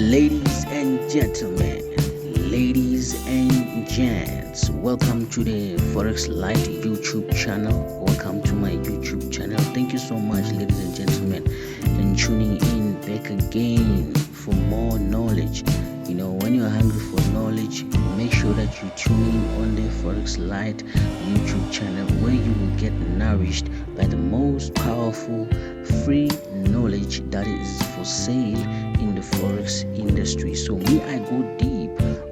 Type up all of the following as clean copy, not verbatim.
Ladies and gentlemen, ladies and gents, welcome to the Forex Light YouTube channel. Welcome to my YouTube channel. Thank you so much, ladies and gentlemen, and tuning in back again for more knowledge. You know, when you're hungry for knowledge, make sure that you tune in on the Forex Light YouTube channel, where you will get nourished by the most powerful free knowledge that is for sale in the forex industry. So me, I go deep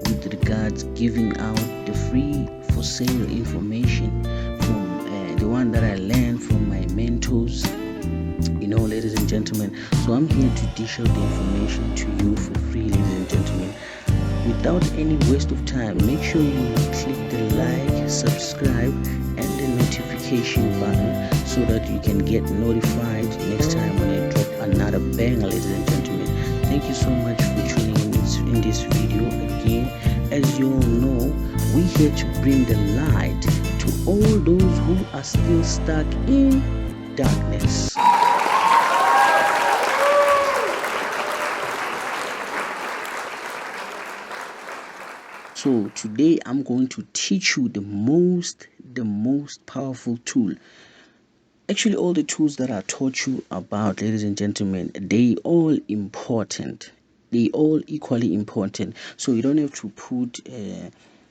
with regards giving out the free for sale information from the one that I learned from my mentors, you know, ladies and gentlemen. So I'm here to dish out the information to you for free, ladies and gentlemen. Without any waste of time, make sure you click the like, subscribe, and the notification button so that you can get notified next time when I drop another banger, ladies and gentlemen. Thank you so much for tuning in this video again. As you all know, we're here to bring the light to all those who are still stuck in darkness. So today I'm going to teach you the most powerful tool. Actually, all the tools that I taught you about, ladies and gentlemen, they all important. They all equally important. So you don't have to put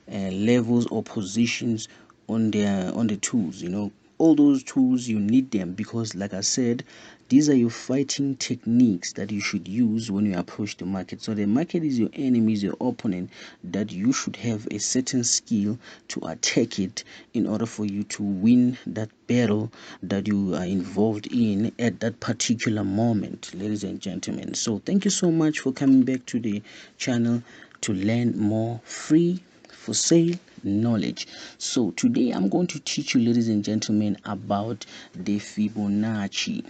levels or positions on the tools. You know, all those tools, you need them because, like I said, these are your fighting techniques that you should use when you approach the market. So the market is your enemy, is your opponent, that you should have a certain skill to attack it in order for you to win that battle that you are involved in at that particular moment, ladies and gentlemen. So thank you so much for coming back to the channel to learn more free for sale knowledge. So today I'm going to teach you, ladies and gentlemen, about the Fibonacci.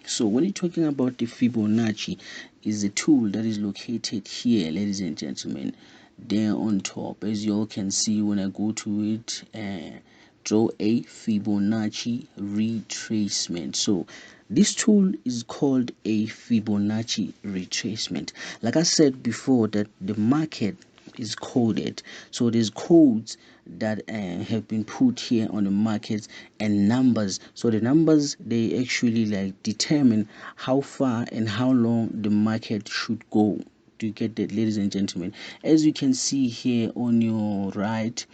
So when you're talking about the Fibonacci, is a tool that is located here, ladies and gentlemen, there on top. As you all can see when I go to it, draw a Fibonacci retracement. So this tool is called a Fibonacci retracement. Like I said before, that the market is coded. So there's codes that have been put here on the markets and numbers. So the numbers, they actually like determine how far and how long the market should go. Do you get that, ladies and gentlemen? As you can see here on your right,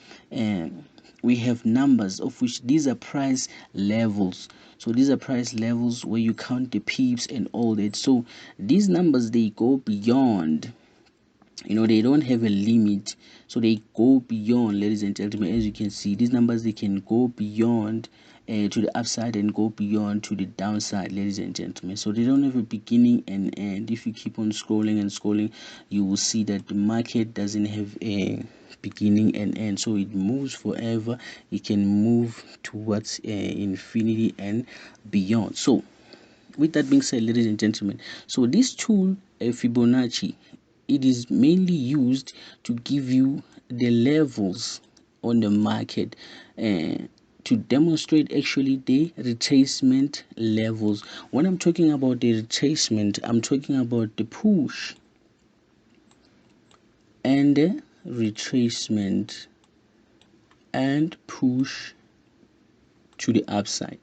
we have numbers, of which these are price levels. So these are price levels where you count the pips and all that. So these numbers, they go beyond, you know, they don't have a limit, so they go beyond, ladies and gentlemen. As you can see, these numbers, they can go beyond to the upside and go beyond to the downside, ladies and gentlemen. So they don't have a beginning and end. If you keep on scrolling and scrolling, you will see that the market doesn't have a beginning and end, so it moves forever. It can move towards infinity and beyond. So with that being said, ladies and gentlemen, so this tool, Fibonacci, it is mainly used to give you the levels on the market to demonstrate actually the retracement levels. When I'm talking about the retracement, I'm talking about the push and the retracement and push to the upside.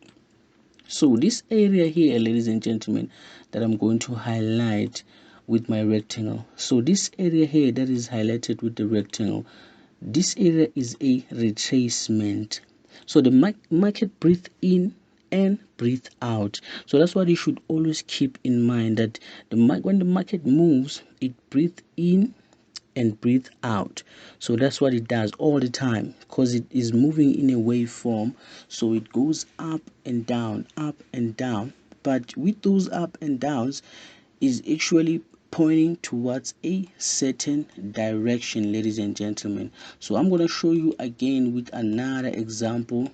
So this area here, ladies and gentlemen, that I'm going to highlight with my rectangle. So this area here that is highlighted with the rectangle, this area is a retracement. So the market breathe in and breathe out. So that's what you should always keep in mind, that when the market moves, it breathe in and breathe out. So that's what it does all the time, because it is moving in a waveform. So it goes up and down, up and down. But with those up and downs, is actually pointing towards a certain direction, ladies and gentlemen. So I'm going to show you again with another example.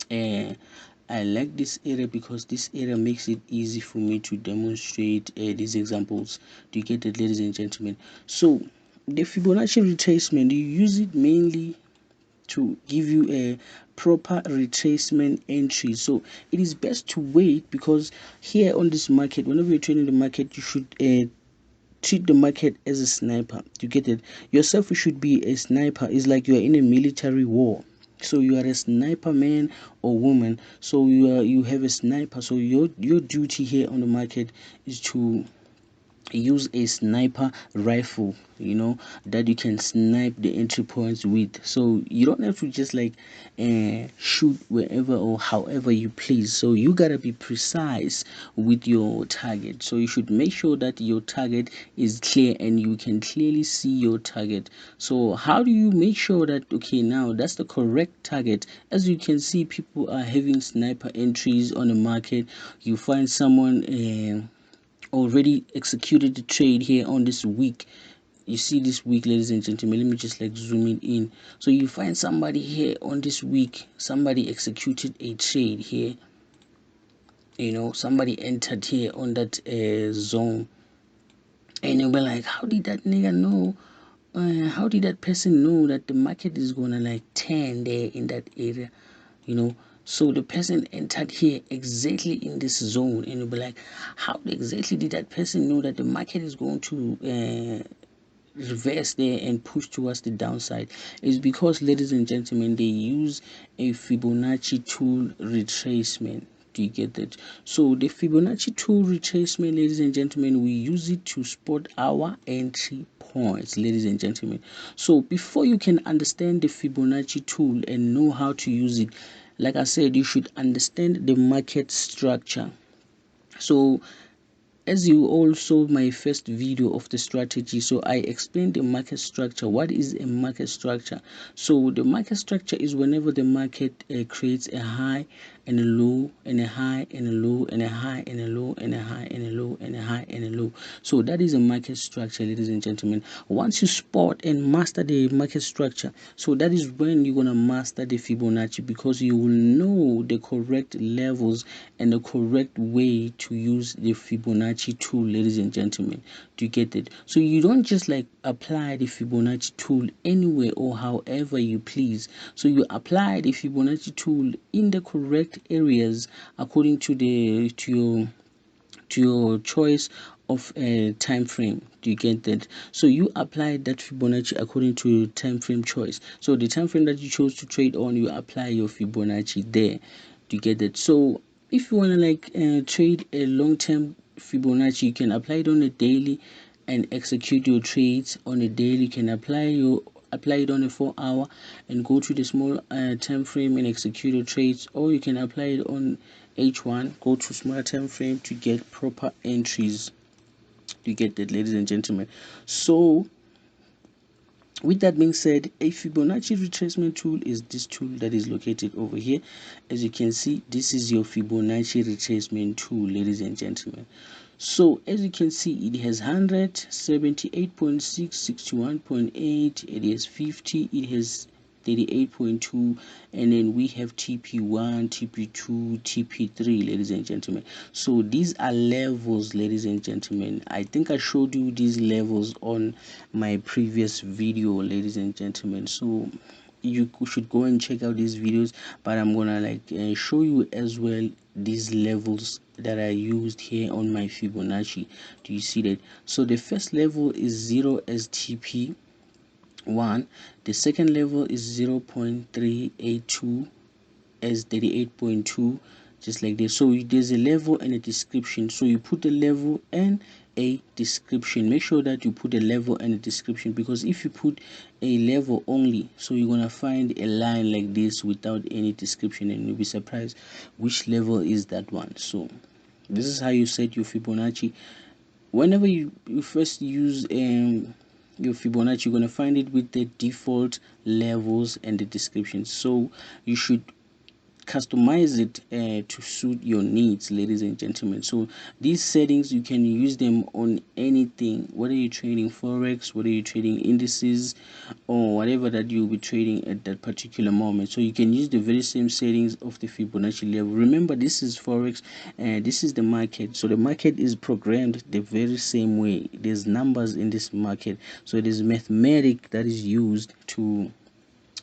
I like this area because this area makes it easy for me to demonstrate these examples. Do you get it, ladies and gentlemen? So the Fibonacci retracement, you use it mainly to give you a proper retracement entry. So it is best to wait, because here on this market, whenever you're trading the market, you should treat the market as a sniper. You get it? Yourself, you should be a sniper. It's like you are in a military war. So you are a sniper, man or woman. So you have a sniper. So your duty here on the market is to use a sniper rifle, that you can snipe the entry points with. So you don't have to just like shoot wherever or however you please. So you gotta be precise with your target. So you should make sure that your target is clear and you can clearly see your target. So how do you make sure that, okay, now that's the correct target? As you can see, people are having sniper entries on the market. You find someone already executed the trade here on this week. You see this week, ladies and gentlemen, let me just like zoom it in. So you find somebody here on this week, somebody executed a trade here, somebody entered here on that zone, and you'll be like, how did that nigga know, how did that person know that the market is gonna like turn there in that area? So the person entered here exactly in this zone, and you'll be like, how exactly did that person know that the market is going to reverse there and push towards the downside? Is because, ladies and gentlemen, they use a Fibonacci tool retracement. Do you get that? So the Fibonacci tool retracement, ladies and gentlemen, we use it to spot our entry points, ladies and gentlemen. So before you can understand the Fibonacci tool and know how to use it, like I said, you should understand the market structure. So as you all saw my first video of the strategy, so I explained the market structure. What is a market structure? So the market structure is whenever the market creates a high and a low and a high and a low and a high and a low and a high and a low and a high and a low. So that is a market structure, ladies and gentlemen. Once you spot and master the market structure, so that is when you're gonna master the Fibonacci, because you will know the correct levels and the correct way to use the Fibonacci tool, ladies and gentlemen. Do you get it? So you don't just like apply the Fibonacci tool anywhere or however you please. So you apply the Fibonacci tool in the correct areas according to your choice of a time frame. Do you get that? So you apply that Fibonacci according to your time frame choice. So the time frame that you chose to trade on, you apply your Fibonacci there. Do you get that? So if you want to like trade a long-term Fibonacci, you can apply it on a daily and execute your trades on a daily. You can apply it on a 4-hour and go to the small time frame and execute your trades, or you can apply it on H1, go to small time frame to get proper entries. You get that, ladies and gentlemen? So with that being said, a Fibonacci retracement tool is this tool that is located over here. As you can see, this is your Fibonacci retracement tool, ladies and gentlemen. So as you can see, it has 100, 78.6, 61.8, it has 50, it has 38.2, and then we have TP1, TP2, TP3, ladies and gentlemen. So these are levels, ladies and gentlemen. I think I showed you these levels on my previous video, ladies and gentlemen. So you should go and check out these videos, but I'm gonna like show you as well these levels that I used here on my Fibonacci. Do you see that? So the first level is 0 as TP1, the second level is 0.382 as 38.2, just like this. So there's a level and a description, so you put the level and a description. Make sure that you put a level and a description, because if you put a level only, so you're gonna find a line like this without any description, and you'll be surprised which level is that one. So this is how you set your Fibonacci. Whenever you first use your Fibonacci, you're gonna find it with the default levels and the description. So you should customize it to suit your needs, ladies and gentlemen. So these settings, you can use them on anything, whether you're trading forex, whether you're trading indices, or whatever that you'll be trading at that particular moment. So you can use the very same settings of the Fibonacci level. Remember, this is forex and this is the market, so the market is programmed the very same way. There's numbers in this market, so it is mathematics that is used to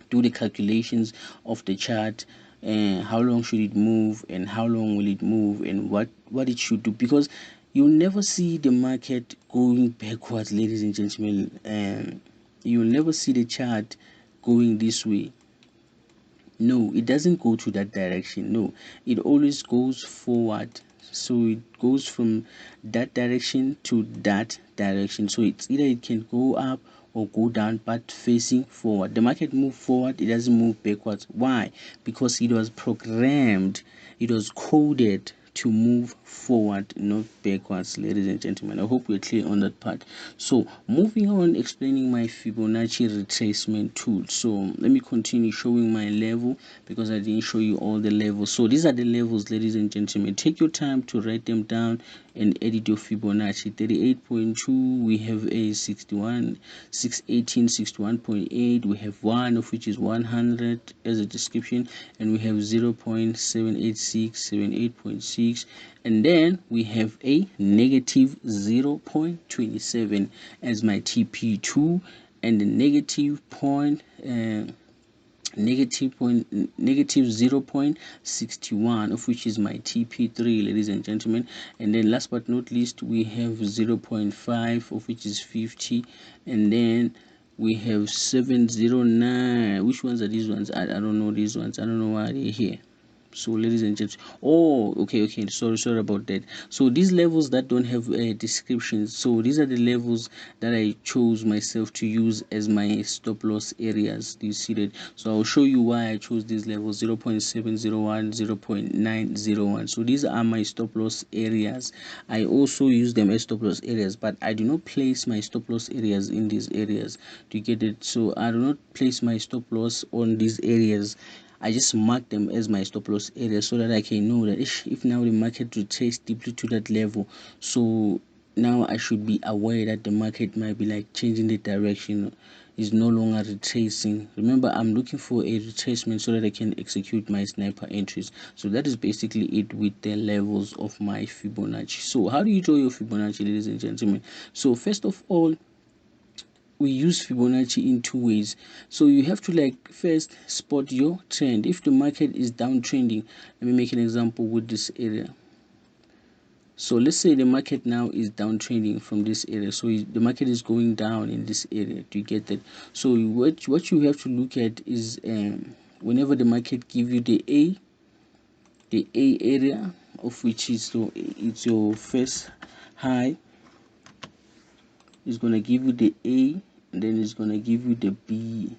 do the calculations of the chart, and how long should it move and how long will it move and what it should do. Because You'll never see the market going backwards, ladies and gentlemen, and you'll never see the chart going this way. No, it doesn't go to that direction. No, it always goes forward. So it goes from that direction to that direction. So it's either it can go up or go down, but facing forward. The market move forward, it doesn't move backwards. Why? Because it was programmed, it was coded to move forward, not backwards, ladies and gentlemen. I hope we're clear on that part. So moving on, explaining my Fibonacci retracement tool. So let me continue showing my level, because I didn't show you all the levels. So these are the levels, ladies and gentlemen. Take your time to write them down and edit your Fibonacci. 38.2, we have a 61, 618, 61.8, we have 1 of which is 100 as a description, and we have 0.786, 78.6, and then we have a negative 0.27 as my TP2, and the negative 0.61 of which is my TP3, ladies and gentlemen. And then last but not least, we have 0.5 of which is 50, and then we have 709. Which ones are these ones? I don't know these ones. I don't know why they're here. So ladies and gents, oh, okay, sorry about that. So these levels that don't have a description, so these are the levels that I chose myself to use as my stop loss areas. Do you see that? So I'll show you why I chose these levels: 0.701, 0.901. So these are my stop loss areas. I also use them as stop loss areas, but I do not place my stop loss areas in these areas. Do you get it? So I do not place my stop loss on these areas. I just mark them as my stop loss area, so that I can know that if now the market retraces deeply to that level, so now I should be aware that the market might be like changing the direction, is no longer retracing. Remember, I'm looking for a retracement so that I can execute my sniper entries. So that is basically it with the levels of my Fibonacci. So how do you draw your Fibonacci, ladies and gentlemen? So first of all, we use Fibonacci in two ways. So you have to like first spot your trend. If the market is downtrending, let me make an example with this area. So let's say the market now is downtrending from this area. So the market is going down in this area. Do you get that? So what you have to look at is whenever the market give you the A area, of which is it's your first high, it's gonna give you the A, and then it's gonna give you the B.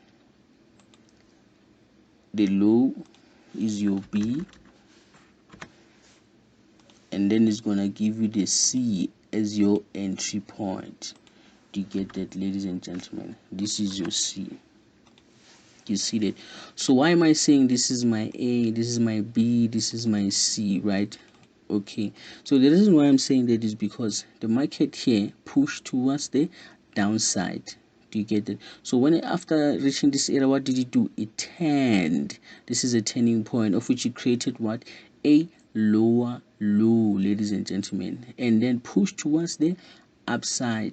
The low is your B, and then it's gonna give you the C as your entry point. Do you get that, ladies and gentlemen? This is your C. You see that? So why am I saying this is my A, this is my B, this is my C, right? Okay, so the reason why I'm saying that is because the market here pushed towards the downside. Do you get it? So when after reaching this area, what did it do? It turned. This is a turning point of which it created what? A lower low, ladies and gentlemen, and then pushed towards the upside.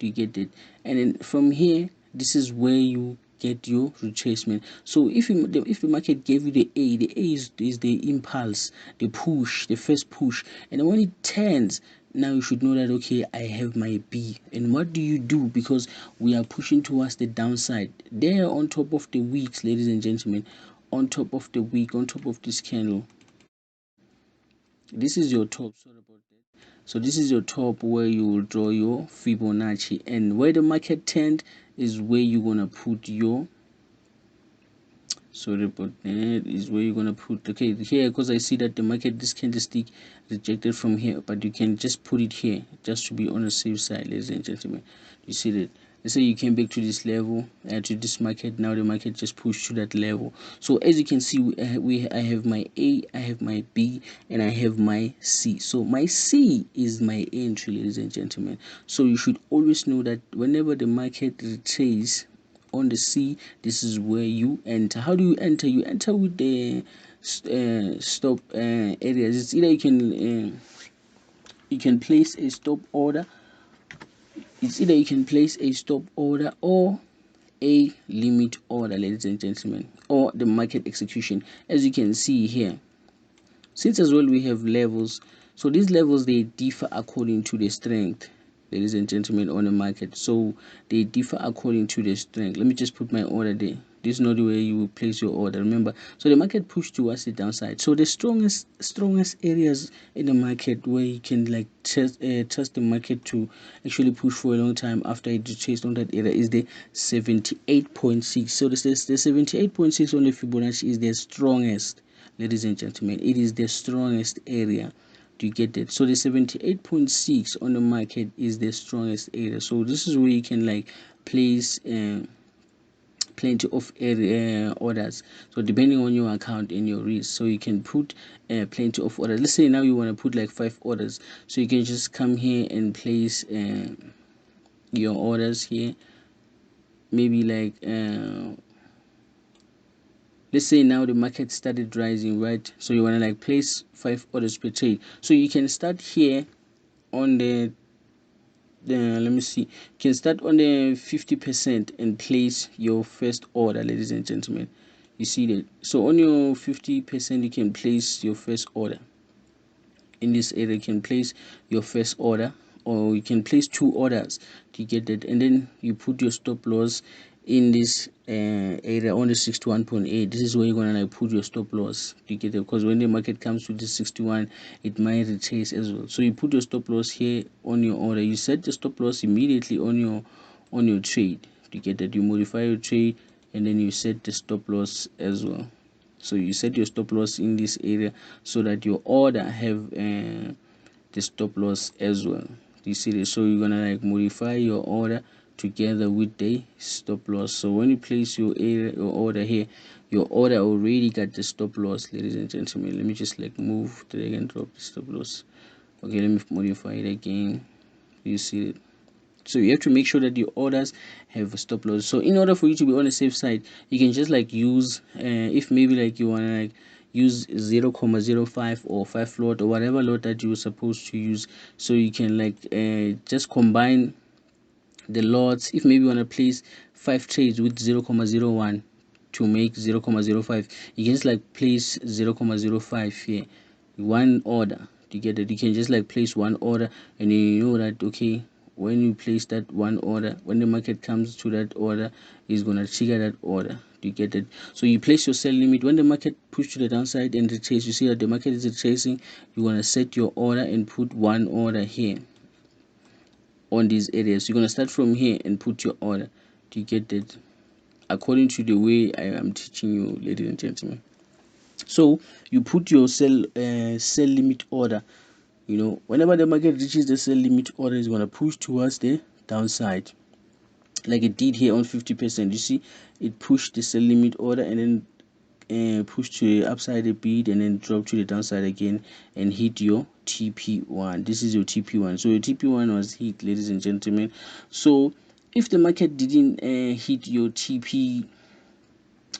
Do you get it? And then from here, this is where you get your retracement. So if the market gave you the A is the impulse, the push, the first push, and then when it turns, now you should know that okay, I have my B. And what do you do? Because we are pushing towards the downside there on top of the wicks, ladies and gentlemen, on top of the wick, on top of this candle. This is your top. Sorry about that. So this is your top where you will draw your Fibonacci, and where the market turned is where you're gonna put your, sorry about that, is where you're gonna put, okay, here, because I see that the market, this candlestick rejected from here, but you can just put it here just to be on the safe side, ladies and gentlemen. You see that? Let's say you came back to this level, to this market. Now the market just pushed to that level. So as you can see, I have my A, I have my B, and I have my C. So my C is my entry, ladies and gentlemen. So you should always know that whenever the market retraces on the C, this is where you enter. How do you enter? You enter with the stop areas. It's either you can place a stop order. It's either you can place a stop order or a limit order, ladies and gentlemen, or the market execution. As you can see here, since as well we have levels, So these levels, they differ according to the strength, ladies and gentlemen, on the market. So they differ according to the strength. Let me just put my order there. This is not the way you will place your order, remember. So the market pushed towards the downside. So the strongest areas in the market where you can like trust the market to actually push for a long time after it chased on that area is the 78.6. So this is the 78.6 on the Fibonacci is the strongest, ladies and gentlemen. It is the strongest area. Do you get it? So the 78.6 on the market is the strongest area. So this is where you can like place plenty of area orders. So depending on your account and your risk, so you can put plenty of orders. Let's say now you want to put like 5 orders, so you can just come here and place your orders here. Maybe like let's say now the market started rising, right? So you want to like place 5 orders per trade. So you can start here on the let me see, you can start on the 50% and place your first order, ladies and gentlemen. You see that? So on your 50% you can place your first order. In this area you can place your first order, or you can place 2 orders to get that, and then you put your stop loss in this area on the 61.8. This is where you're gonna like put your stop loss to get it, because when the market comes to the 61 it might retrace as well. So you put your stop loss here on your order. You set the stop loss immediately on your trade to get that. You modify your trade and then you set the stop loss as well. So you set your stop loss in this area so that your order have the stop loss as well. You see this? So you're gonna like modify your order together with the stop loss. So when you place your order here, your order already got the stop loss, ladies and gentlemen. Let me just like move, drag and drop the stop loss. Okay, let me modify it again. You see it? So you have to make sure that your orders have a stop loss. So in order for you to be on the safe side, you can just like use if maybe like you want to like use 0.05 or 5 lot or whatever lot that you're supposed to use. So you can like just combine the lots. If maybe you want to place 5 trades with 0.01 to make 0.05, you can just like place 0.05 here, one order to get it. You can just like place one order, and you know that okay, when you place that one order, when the market comes to that order, is gonna trigger that order. Do you get it? So you place your sell limit when the market push to the downside and retrace. You see that the market is retracing, you want to set your order and put one order here on these areas. You're going to start from here and put your order. Do you get it? According to the way I am teaching you, ladies and gentlemen. So you put your sell limit order. You know, whenever the market reaches the sell limit order, is going to push towards the downside, like it did here on 50%. You see it pushed the sell limit order and then push to the upside a bit and then drop to the downside again and hit your TP1. This is your TP1. So your TP1 was hit, ladies and gentlemen. So if the market didn't hit your TP,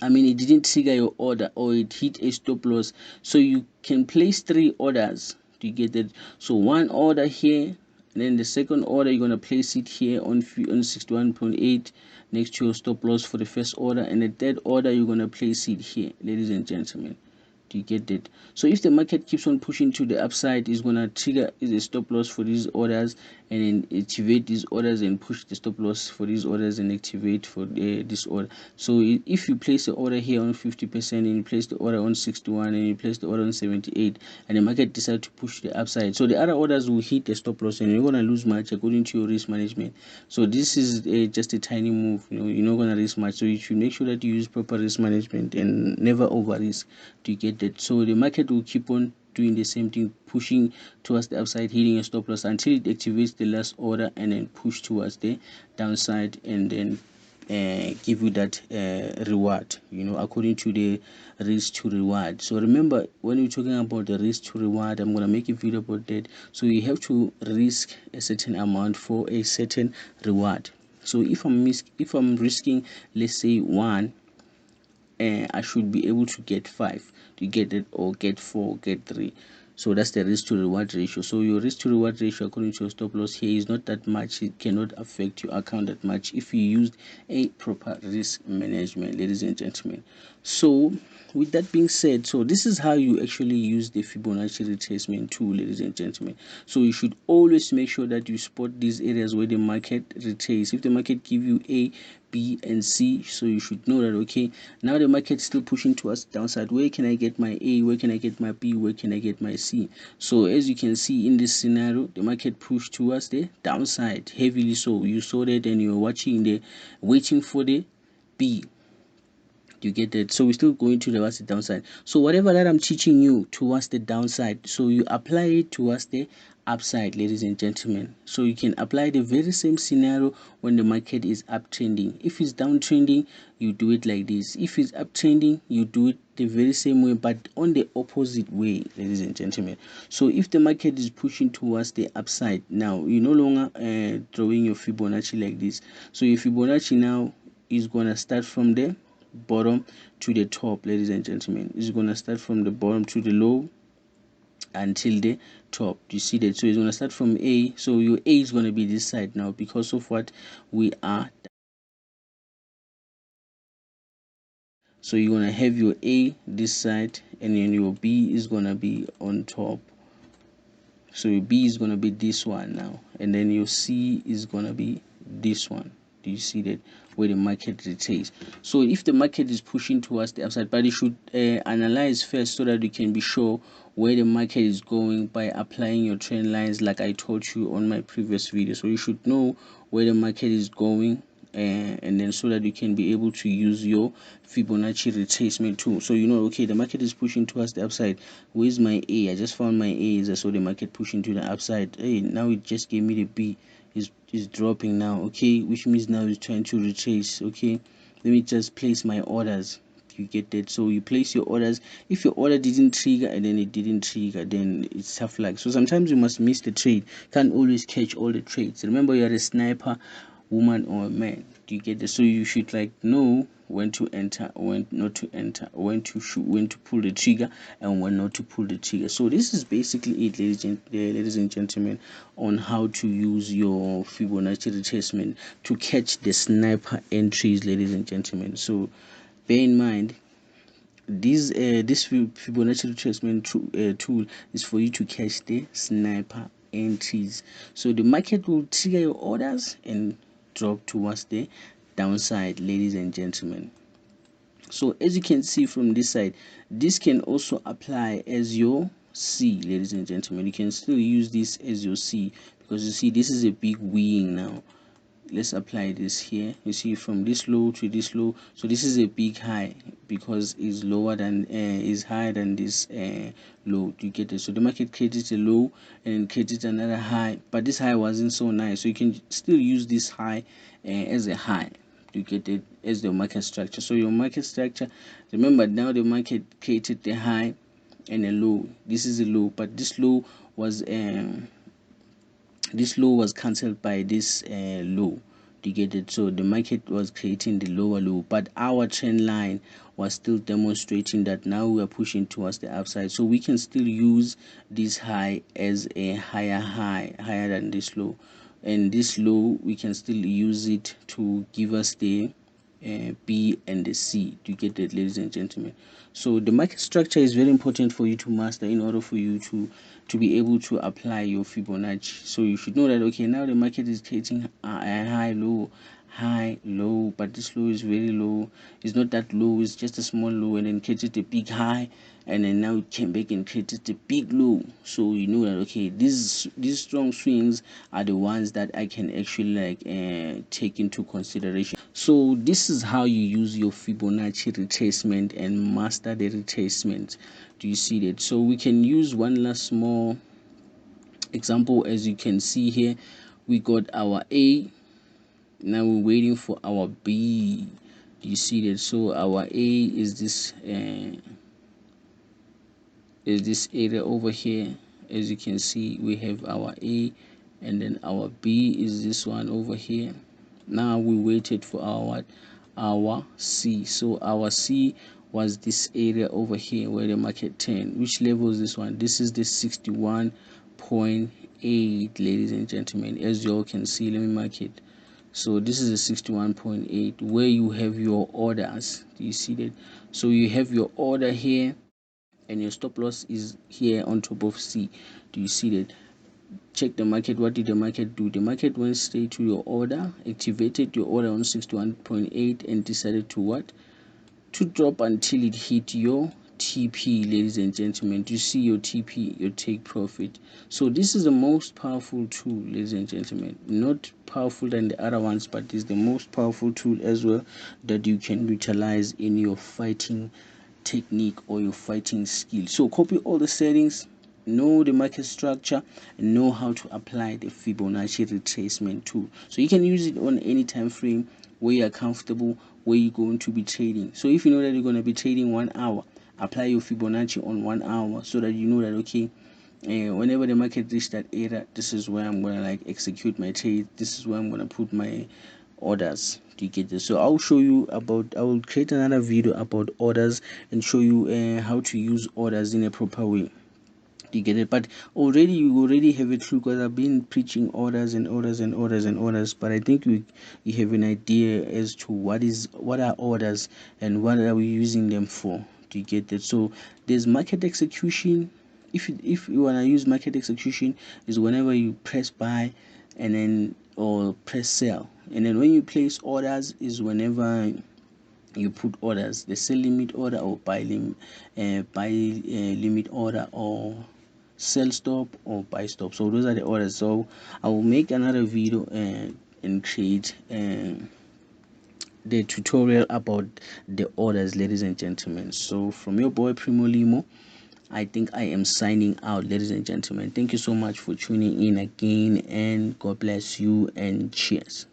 I mean it didn't trigger your order, or it hit a stop loss, so you can place 3 orders to get that. So one order here, and then the second order you're going to place it here on 61.8 next to your stop loss for the first order, and the third order you're going to place it here, ladies and gentlemen. Do you get it? So if the market keeps on pushing to the upside, it's gonna trigger a stop loss for these orders and then activate these orders and push the stop loss for these orders and activate for this order. So if you place the order here on 50% and you place the order on 61 and you place the order on 78 and the market decides to push the upside, so the other orders will hit the stop loss and you're gonna lose much according to your risk management. So this is just a tiny move. You know, you're not gonna risk much. So you should make sure that you use proper risk management and never over risk to get that. So the market will keep on doing the same thing, pushing towards the upside, hitting a stop loss until it activates the last order and then push towards the downside and then give you that reward, you know, according to the risk to reward. So remember, when we're talking about the risk to reward, I'm going to make a video about that. So you have to risk a certain amount for a certain reward. So if I'm risking, let's say 1, I should be able to get 5 to get it, or get 4, get 3. So that's the risk to reward ratio. So your risk to reward ratio according to your stop loss here is not that much. It cannot affect your account that much if you used a proper risk management, ladies and gentlemen. So with that being said, so this is how you actually use the Fibonacci retracement tool, ladies and gentlemen. So you should always make sure that you spot these areas where the market retrace. If the market give you A, B and C, so you should know that, okay, now the market still pushing towards downside. Where can I get my A? Where can I get my B? Where can I get my C? So as you can see in this scenario, the market pushed towards the downside heavily. So you saw that and you're watching the waiting for the B. You get it? So we're still going towards the downside. So whatever that I'm teaching you towards the downside, so you apply it towards the upside, ladies and gentlemen. So you can apply the very same scenario when the market is uptrending. If it's downtrending, you do it like this. If it's uptrending, you do it the very same way, but on the opposite way, ladies and gentlemen. So if the market is pushing towards the upside, now you're no longer drawing your Fibonacci like this. So your Fibonacci now is gonna start from the bottom to the top, ladies and gentlemen. It's gonna start from the bottom to the low until the top. You see that? So it's gonna start from A. So your A is gonna be this side now because of what we are. So you're gonna have your A this side, and then your B is gonna be on top. So your B is gonna be this one now, and then your C is gonna be this one. Do you see that? Where the market retraces. So if the market is pushing towards the upside, but you should analyze first so that you can be sure where the market is going by applying your trend lines, like I taught you on my previous video. So you should know where the market is going, and then so that you can be able to use your Fibonacci retracement tool. So you know, okay, the market is pushing towards the upside. Where's my A? I just found my A. I saw the market pushing to the upside. Hey, now it just gave me the B. Is dropping now, okay, which means now it's trying to retrace. Okay, let me just place my orders. You get that? So you place your orders. If your order didn't trigger and then it didn't trigger, then it's tough luck. So sometimes you must miss the trade. Can't always catch all the trades. Remember, you're a sniper, woman or a man. Do you get it? So you should like know when to enter, when not to enter, when to shoot, when to pull the trigger, and when not to pull the trigger. So this is basically it, ladies and gentlemen, on how to use your Fibonacci retracement to catch the sniper entries, ladies and gentlemen. So bear in mind, this Fibonacci retracement tool is for you to catch the sniper entries. So the market will trigger your orders and drop towards the downside, ladies and gentlemen. So as you can see from this side, this can also apply as your C, ladies and gentlemen. You can still use this as your C, because you see this is a big wing now. Let's apply this here. You see from this low to this low, so this is a big high because it's lower than is higher than this low. You get it? So the market created a low and created another high, but this high wasn't so nice, so you can still use this high as a high. You get it? As the market structure. So your market structure, remember, now the market created the high and a low. This is a low, but this low was cancelled by this low. To get it? So the market was creating the lower low, but our trend line was still demonstrating that now we are pushing towards the upside. So we can still use this high as a higher high, higher than this low, and this low we can still use it to give us the B and the C. To get it, ladies and gentlemen? So the market structure is very important for you to master in order for you to be able to apply your Fibonacci. So you should know that, okay, now the market is creating a high low, but this low is very low. It's not that low, it's just a small low, and then created a big high, and then now it came back and created a big low. So you know that, okay, these strong swings are the ones that I can actually like take into consideration. So this is how you use your Fibonacci retracement and master the retracement. Do you see that? So we can use one last small example. As you can see here, we got our A. Now we're waiting for our B. Do you see that? So our A is this area over here. As you can see, we have our A, and then our B is this one over here. Now we waited for our C. So our C was this area over here where the market turned. Which level is this one? This is the 61.8, ladies and gentlemen. As you all can see, let me mark it. So this is a 61.8 where you have your orders. Do you see that? So you have your order here and your stop loss is here on top of C. Do you see that? Check the market. What did the market do? The market went straight to your order, activated your order on 61.8 and decided to what? To drop until it hit your TP, ladies and gentlemen. You see your TP, your take profit. So this is the most powerful tool, ladies and gentlemen. Not powerful than the other ones, but it's the most powerful tool as well that you can utilize in your fighting technique or your fighting skill. So copy all the settings, know the market structure, and know how to apply the Fibonacci retracement tool. So you can use it on any time frame where you're comfortable, where you're going to be trading. So if you know that you're going to be trading 1 hour, apply your Fibonacci on 1 hour so that you know that okay, whenever the market reaches that area, this is where I'm gonna like execute my trade. This is where I'm gonna put my orders. Do you get this? So I'll show you about, I will create another video about orders and show you how to use orders in a proper way. Do you get it? But already you already have it through, because I've been preaching orders and orders and orders and orders. But I think we have an idea as to what are orders and what are we using them for. Do you get that? So there's market execution. If you wanna use market execution, is whenever you press buy and then or press sell, and then when you place orders is whenever you put orders, the sell limit order or buy limit order or sell stop or buy stop. So those are the orders. So I will make another video and create the tutorial about the orders, ladies and gentlemen. So from your boy Primo Limo, I think I am signing out, ladies and gentlemen. Thank you so much for tuning in again, and God bless you and cheers.